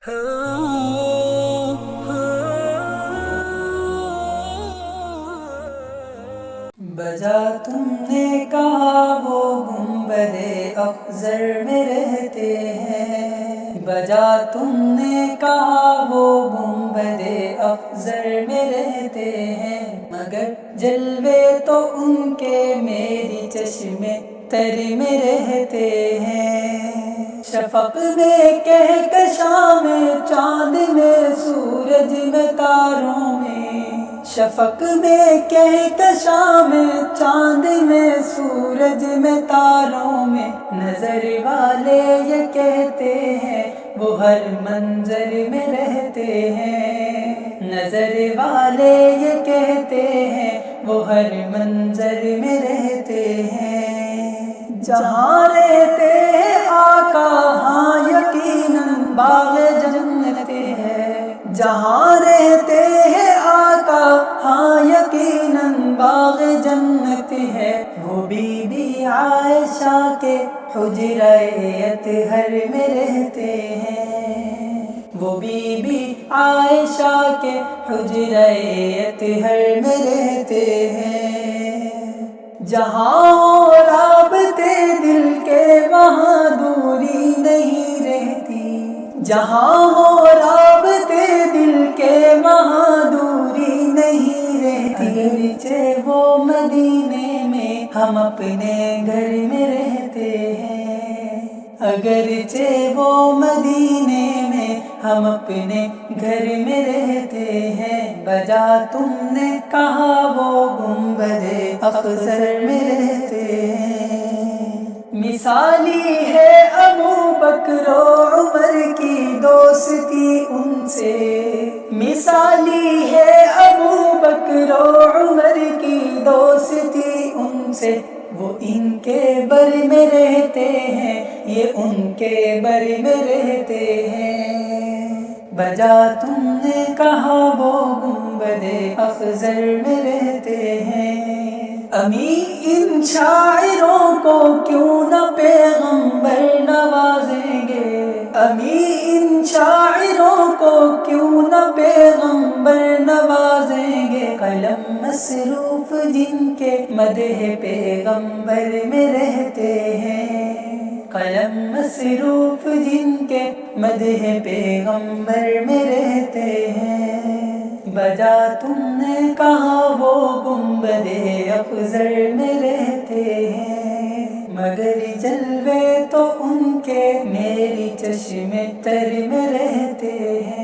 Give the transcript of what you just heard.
بجا تم نے کہا وہ گنبد افضل میں رہتے ہیں، بجا تم نے کہا وہ گنبد افضل میں رہتے ہیں، مگر جلوے تو ان کے میری چشم تر میں رہتے ہیں۔ شفق میں کہکشاں میں چاند میں سورج میں تاروں میں، شفق میں کہکشاں میں چاند میں سورج میں تاروں میں، نظر والے یہ کہتے ہیں وہ ہر منظر میں رہتے ہیں، نظر والے یہ کہتے ہیں وہ ہر منظر میں رہتے ہیں۔ جہاں رہتے ہیں آقا ہاں یقیناً باغ جنت ہے، جہاں رہتے ہیں آقا ہاں یقیناً باغ جنت ہے، وہ بی بی عائشہ کے حجرہ اطہر میں رہتے ہیں، وہ بی بی عائشہ کے حجرہ اطہر میں رہتے ہیں۔ جہاں ہو رابطے دل کے وہاں دوری نہیں رہتی، جہاں ہو رابطے دل کے وہاں دوری نہیں رہتی، اگرچہ وہ مدینے میں ہم اپنے گھر میں رہتے ہیں، اگرچہ وہ مدینے میں ہم اپنے گھر میں رہتے ہیں، بجا تم نے کہا وہ گنبد افضل میں رہتے ہیں۔ مثالی ہے ابو بکر و عمر کی دوستی ان سے، مثالی ہے ابو بکر و عمر کی دوستی ان سے، وہ ان کے بر میں رہتے ہیں یہ ان کے بر میں رہتے ہیں، بجا تم نے کہا وہ گنبد افضل میں رہتے ہیں۔ امی ان شاعروں کو کیوں نہ پیغمبر نوازیں گے، امی ان شاعروں کو کیوں نہ پیغمبر نوازیں گے، قلم مصروف جن کے مدح پیغمبر میں رہتے ہیں، قلم مصروف جن کے مدح پیغمبر میں رہتے ہیں، بجا تم نے کہا وہ گنبد افضل میں رہتے ہیں، مگر جلوے تو ان کے میری چشم تر میں رہتے ہیں۔